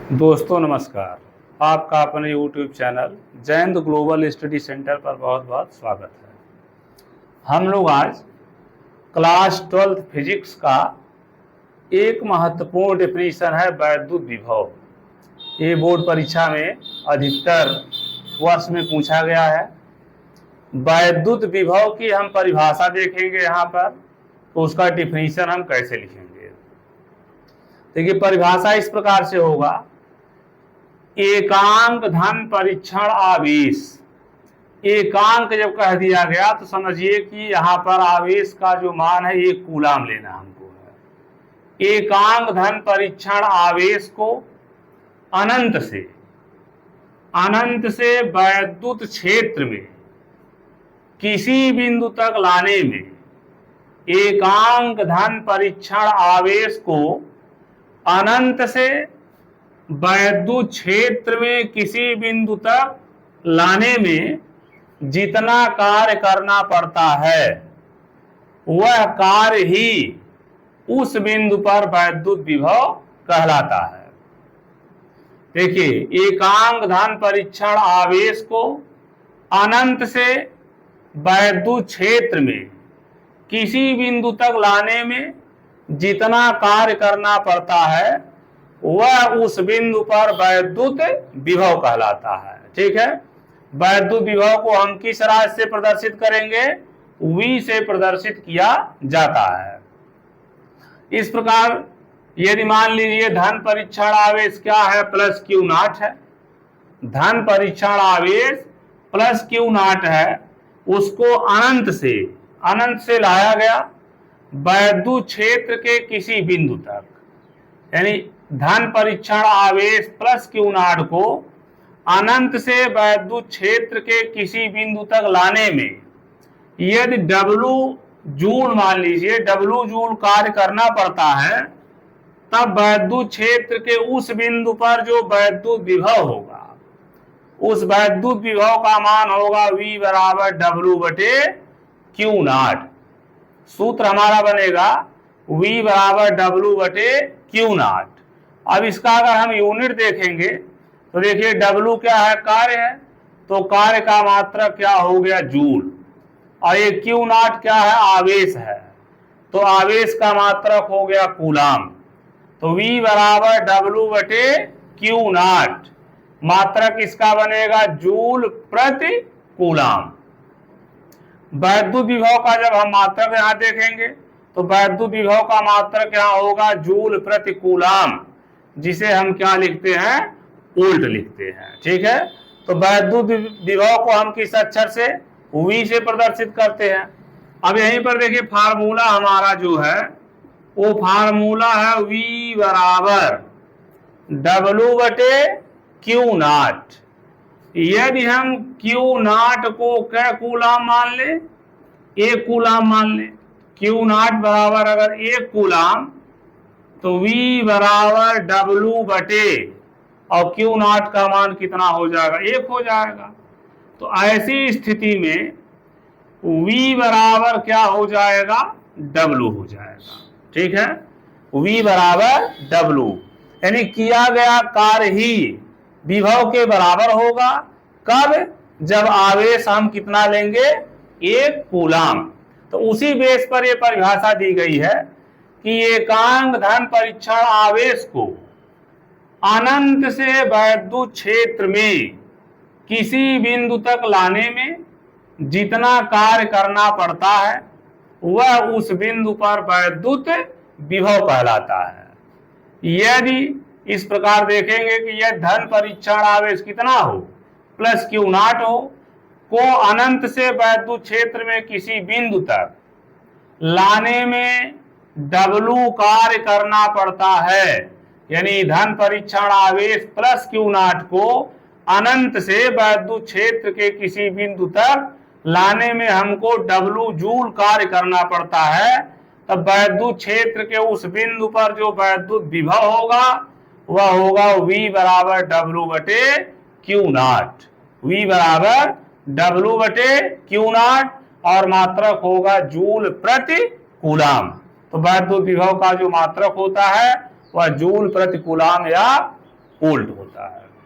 दोस्तों नमस्कार। आपका अपने YouTube channel Jayant global study centre पर बहुत बहुत स्वागत है। हम लोग आज क्लास 12 फिजिक्स का एक महत्वपूर्ण डेफिनेशन है वैद्युत विभव। ये बोर्ड परीक्षा में अधिकतर वर्ष में पूछा गया है। वैद्युत विभव की हम परिभाषा देखेंगे यहाँ पर, तो उसका डेफिनेशन हम कैसे लिखेंगे। देखिए, परिभाषा इस प्रकार से होगा: एकांक धन परीक्षण आवेश। एकांक जब कह दिया गया तो समझिए कि यहाँ पर आवेश का जो मान है ये कूलाम लेना हमको है। एकांक धन परीक्षण आवेश को अनंत से वैद्युत क्षेत्र में किसी बिंदु तक लाने में, एकांक धन परीक्षण आवेश को अनंत से वैद्युत क्षेत्र में किसी बिंदु तक लाने में जितना कार्य करना पड़ता है वह कार्य ही उस बिंदु पर वैद्युत विभव कहलाता है। देखिए, एकांक धन परीक्षण आवेश को अनंत से वैद्युत क्षेत्र में किसी बिंदु तक लाने में जितना कार्य करना पड़ता है वह उस बिंदु पर वैद्युत विभव कहलाता है। ठीक है, वैद्युत विभव को हम किस राशि से प्रदर्शित करेंगे? V से प्रदर्शित किया जाता है। इस प्रकार यदि मान लीजिए धन परीक्षण आवेश क्या है? प्लस Q नॉट है। धन परीक्षण आवेश प्लस Q नॉट है, उसको अनंत से लाया गया वैद्युत क्षेत्र के किसी बिंदु तक। यानी धन परीक्षण आवेश प्लस Q नॉट को अनंत से वैद्युत क्षेत्र के किसी बिंदु तक लाने में यदि W जूल, मान लीजिए W जूल कार्य करना पड़ता है, तब वैद्युत क्षेत्र के उस बिंदु पर जो वैद्युत विभव होगा, उस वैद्युत विभव का मान होगा V बराबर W बटे Q नॉट। सूत्र हमारा बनेगा V बराबर W बटे Q नॉट। अब इसका अगर हम यूनिट देखेंगे तो देखिए W क्या है? कार्य है, तो कार्य का मात्रक क्या हो गया? जूल। और ये Q नॉट क्या है? आवेश है, तो आवेश का मात्रक हो गया कूलाम। तो V बराबर W बटे Q नॉट, मात्रक इसका बनेगा जूल प्रति कूलाम। वैद्युत विभव का जब हम मात्रक यहाँ देखेंगे तो वैद्युत विभव का मात्रक यहाँ होगा जूल प्रति कूलाम, जिसे हम क्या लिखते हैं? वोल्ट लिखते हैं। ठीक है, तो वैद्युत विभव को हम किस अक्षर से? V से प्रदर्शित करते हैं। अब यहीं पर देखिए फार्मूला हमारा जो है वो फार्मूला है V बराबर W बटे Q नॉट। यदि हम Q नॉट को क्या कूलाम मान ले? 1 कूलाम मान ले। Q नॉट बराबर अगर 1 कूलाम तो V बराबर W बटे, और Q नॉट का मान कितना हो जाएगा? 1 हो जाएगा। तो ऐसी स्थिति में V बराबर क्या हो जाएगा? W हो जाएगा। ठीक है, V बराबर W, यानी किया गया कार्य ही विभव के बराबर होगा। कब? जब आवेश हम कितना लेंगे? 1 कूलाम। तो उसी बेस पर यह परिभाषा दी गई है कि एकांक धन परीक्षण आवेश को अनंत से वैद्युत क्षेत्र में किसी बिंदु तक लाने में जितना कार्य करना पड़ता है वह उस बिंदु पर वैद्युत विभव कहलाता है। यदि इस प्रकार देखेंगे कि यह धन परीक्षण आवेश कितना हो? प्लस Q नॉट हो, को अनंत से वैद्युत क्षेत्र में किसी बिंदु तक लाने में W कार्य करना पड़ता है। यानी धन परीक्षण आवेश प्लस Q नॉट को अनंत से वैद्युत क्षेत्र के किसी बिंदु तक लाने में हमको W जूल कार्य करना पड़ता है, तब वैद्युत क्षेत्र के उस बिंदु पर जो वैद्युत विभव होगा वह होगा V बराबर W बटे Q नॉट। V बराबर W बटे Q नॉट और मात्रक होगा जूल प्रति कूलाम। तो वैद्युत विभव का जो मात्रक होता है वह जूल प्रति कूलाम या वोल्ट होता है।